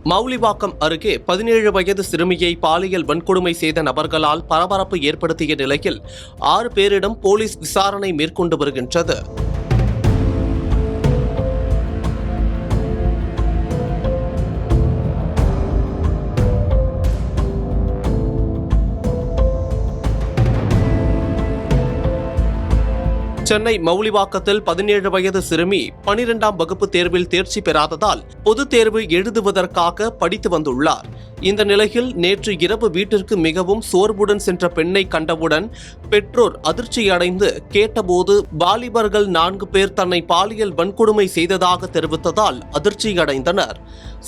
மவுலிவாக்கம் அருகே 17 வயது சிறுமியை பாலியல் வன்கொடுமை செய்த நபர்களால் பரபரப்பு ஏற்படுத்திய நிலையில் 6 பேரிடம் போலீஸ் விசாரணை மேற்கொண்டு வருகின்றது. சென்னை மவுலிவாக்கத்தில் 17 வயது சிறுமி 12ஆம் வகுப்பு தேர்வில் தேர்ச்சி பெறாததால் பொதுத் தேர்வு எழுதுவதற்காக படித்து வந்துள்ளார். இந்த நிலையில் நேற்று இரவு வீட்டிற்கு மிகவும் சோர்வுடன் சென்ற பெண்ணை கண்டவுடன் பெற்றோர் அதிர்ச்சியடைந்து கேட்டபோது வாலிபர்கள் 4 பேர் தன்னை பாலியல் வன்கொடுமை செய்ததாக தெரிவித்ததால் அதிர்ச்சியடைந்தனர்.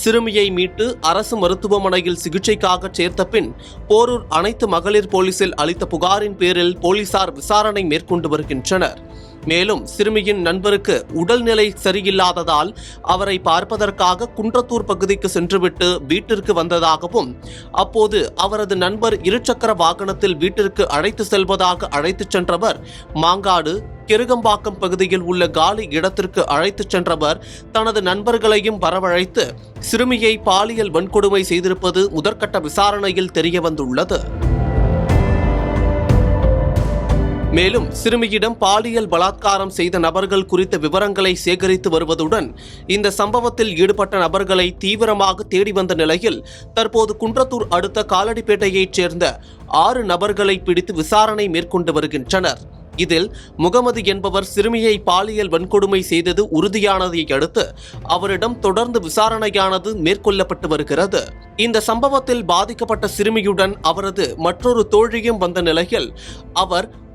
சிறுமியை மீட்டு அரசு மருத்துவமனையில் சிகிச்சைக்காக சேர்த்த பின் போரூர் அனைத்து மகளிர் போலீசில் அளித்த புகாரின் பேரில் போலீசார் விசாரணை மேற்கொண்டு வருகின்றனர். மேலும் சிறுமியின் நண்பருக்கு உடல்நிலை சரியில்லாததால் அவரை பார்ப்பதற்காக குன்றத்தூர் பகுதிக்கு சென்றுவிட்டு வீட்டிற்கு வந்ததாகவும், அப்போது அவரது நண்பர் இருசக்கர வாகனத்தில் வீட்டிற்கு அழைத்து செல்வதாக அழைத்துச் சென்றவர் மாங்காடு கிருகம்பாக்கம் பகுதியில் உள்ள காலி இடத்திற்கு அழைத்துச் சென்றவர் தனது நண்பர்களையும் வரவழைத்து சிறுமியை பாலியல் வன்கொடுமை செய்திருப்பது முதற்கட்ட விசாரணையில் தெரியவந்துள்ளது. மேலும் சிறுமியிடம் பாலியல் பலாத்காரம் செய்த நபர்கள் குறித்த விவரங்களை சேகரித்து வருவதுடன் இந்த சம்பவத்தில் ஈடுபட்ட நபர்களை தீவிரமாக தேடி வந்த நிலையில் தற்போது குன்றத்தூர் அடுத்த காலடிப்பேட்டையைச் சேர்ந்த 6 நபர்களை பிடித்து விசாரணை மேற்கொண்டு வருகின்றனர். இதில் முகமது என்பவர் சிறுமியை பாலியல் வன்கொடுமை செய்தது உறுதியானதை அடுத்து அவரிடம் தொடர்ந்து விசாரணையானது மேற்கொள்ளப்பட்டு வருகிறது. இந்த சம்பவத்தில் பாதிக்கப்பட்ட சிறுமியுடன் அவரது மற்றொரு தோழியும் வந்த நிலையில்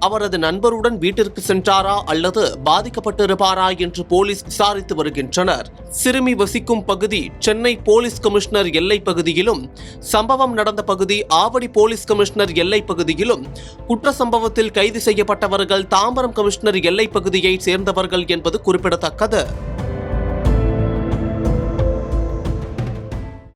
அவரது நண்பருடன் வீட்டிற்கு சென்றாரா அல்லது பாதிக்கப்பட்டிருப்பாரா என்று போலீஸ் விசாரித்து வருகின்றனர். சிறுமி வசிக்கும் பகுதி சென்னை போலீஸ் கமிஷனர் எல்லை பகுதியிலும், சம்பவம் நடந்த பகுதி ஆவடி போலீஸ் கமிஷனர் எல்லை பகுதியிலும், குற்ற சம்பவத்தில் கைது செய்யப்பட்டவர்கள் தாம்பரம் கமிஷனர் எல்லை பகுதியை சேர்ந்தவர்கள் என்பது குறிப்பிடத்தக்கது.